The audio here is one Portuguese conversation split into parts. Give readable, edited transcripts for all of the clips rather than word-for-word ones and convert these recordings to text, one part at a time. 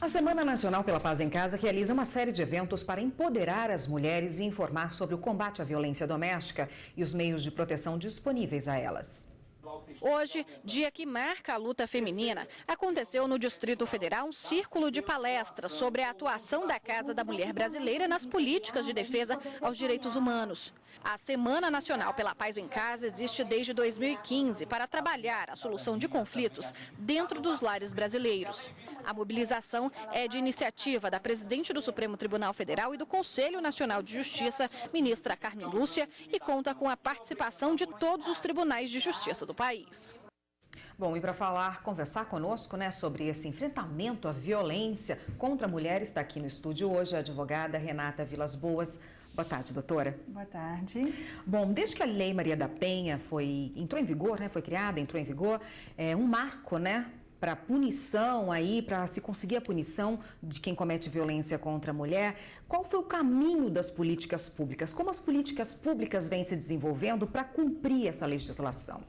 A Semana Nacional pela Paz em Casa realiza uma série de eventos para empoderar as mulheres e informar sobre o combate à violência doméstica e os meios de proteção disponíveis a elas. Hoje, dia que marca a luta feminina, aconteceu no Distrito Federal um círculo de palestras sobre a atuação da Casa da Mulher Brasileira nas políticas de defesa aos direitos humanos. A Semana Nacional pela Paz em Casa existe desde 2015 para trabalhar a solução de conflitos dentro dos lares brasileiros. A mobilização é de iniciativa da presidente do Supremo Tribunal Federal e do Conselho Nacional de Justiça, ministra Carmen Lúcia, e conta com a participação de todos os tribunais de justiça do país. Bom, e para conversar conosco, sobre esse enfrentamento à violência contra a mulher, está aqui no estúdio hoje a advogada Renata Vilas Boas. Boa tarde, doutora. Boa tarde. Bom, desde que a Lei Maria da Penha entrou em vigor, foi criada, entrou em vigor, é um marco, para punição para se conseguir a punição de quem comete violência contra a mulher. Qual foi o caminho das políticas públicas? Como as políticas públicas vêm se desenvolvendo para cumprir essa legislação?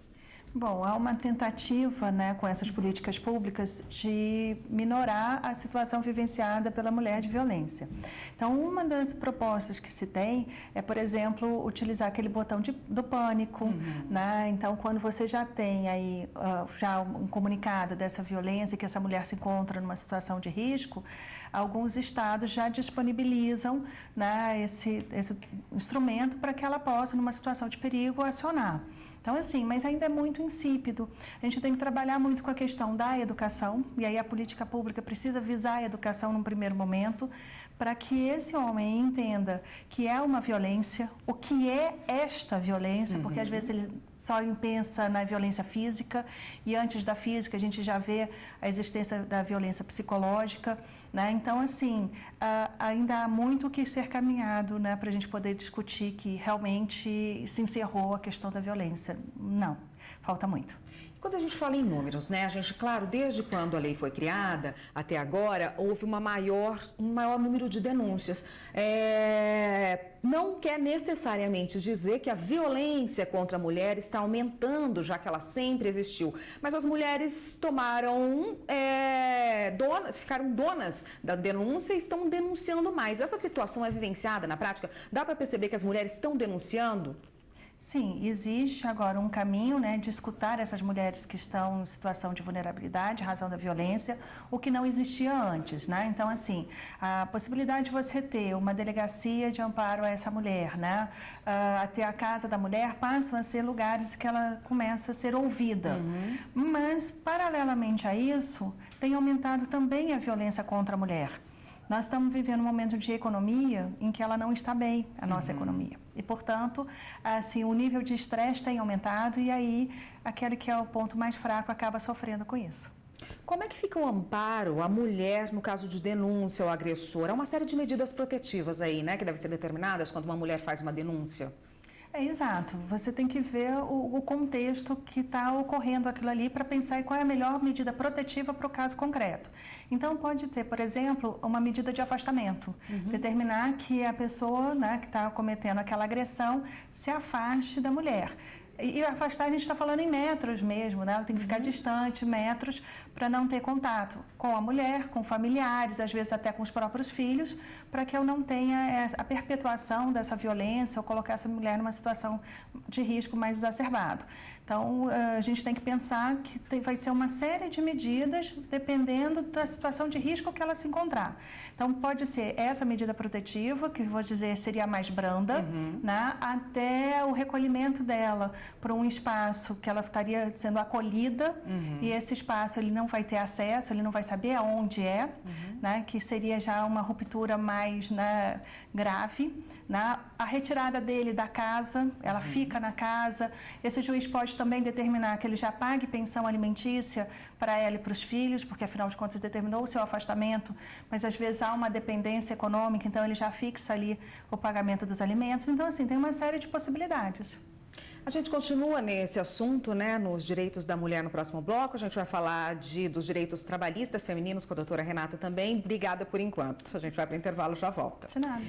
Bom, há uma tentativa, com essas políticas públicas de minorar a situação vivenciada pela mulher de violência. Então, uma das propostas que se tem é, por exemplo, utilizar aquele botão do pânico, Então, quando você já tem aí já um comunicado dessa violência, que essa mulher se encontra numa situação de risco, alguns estados já disponibilizam esse instrumento para que ela possa, numa situação de perigo, acionar. Então, assim, mas ainda é muito insípido. A gente tem que trabalhar muito com a questão da educação, e aí a política pública precisa visar a educação num primeiro momento, para que esse homem entenda que é uma violência, o que é esta violência, porque às vezes ele só pensa na violência física, e antes da física a gente já vê a existência da violência psicológica, Então, assim, ainda há muito o que ser caminhado, para a gente poder discutir que realmente se encerrou a questão da violência. Não, falta muito. Quando a gente fala em números, a gente, claro, desde quando a lei foi criada até agora, houve um maior número de denúncias. Não quer necessariamente dizer que a violência contra a mulher está aumentando, já que ela sempre existiu. Mas as mulheres ficaram donas da denúncia e estão denunciando mais. Essa situação é vivenciada na prática? Dá para perceber que as mulheres estão denunciando? Sim, existe agora um caminho, de escutar essas mulheres que estão em situação de vulnerabilidade, razão da violência, o que não existia antes, Então, assim, a possibilidade de você ter uma delegacia de amparo a essa mulher, até a casa da mulher, passam a ser lugares que ela começa a ser ouvida. Mas, paralelamente a isso, tem aumentado também a violência contra a mulher. Nós estamos vivendo um momento de economia em que ela não está bem, a nossa economia. E, portanto, assim, o nível de estresse tem aumentado e aí aquele que é o ponto mais fraco acaba sofrendo com isso. Como é que fica o amparo à mulher no caso de denúncia ao agressor? Há uma série de medidas protetivas aí, que devem ser determinadas quando uma mulher faz uma denúncia. Exato. Você tem que ver o contexto que está ocorrendo aquilo ali para pensar em qual é a melhor medida protetiva para o caso concreto. Então, pode ter, por exemplo, uma medida de afastamento. Determinar que a pessoa que está cometendo aquela agressão se afaste da mulher. E afastar, a gente está falando em metros mesmo, Ela tem que ficar distante, metros, para não ter contato com a mulher, com familiares, às vezes até com os próprios filhos, para que eu não tenha a perpetuação dessa violência ou colocar essa mulher numa situação de risco mais exacerbado. Então, a gente tem que pensar que vai ser uma série de medidas dependendo da situação de risco que ela se encontrar. Então, pode ser essa medida protetiva, que vou dizer seria a mais branda, até o recolhimento dela para um espaço que ela estaria sendo acolhida, e esse espaço ele não vai ter acesso, ele não vai saber aonde é, que seria já uma ruptura mais grave. A retirada dele da casa, ela fica na casa. Esse juiz pode também determinar que ele já pague pensão alimentícia para ela e para os filhos, porque afinal de contas determinou o seu afastamento, mas às vezes há uma dependência econômica, então ele já fixa ali o pagamento dos alimentos. Então, assim, tem uma série de possibilidades. A gente continua nesse assunto, nos direitos da mulher no próximo bloco. A gente vai falar dos direitos trabalhistas femininos com a doutora Renata também. Obrigada por enquanto. A gente vai para o intervalo, já volta. De nada.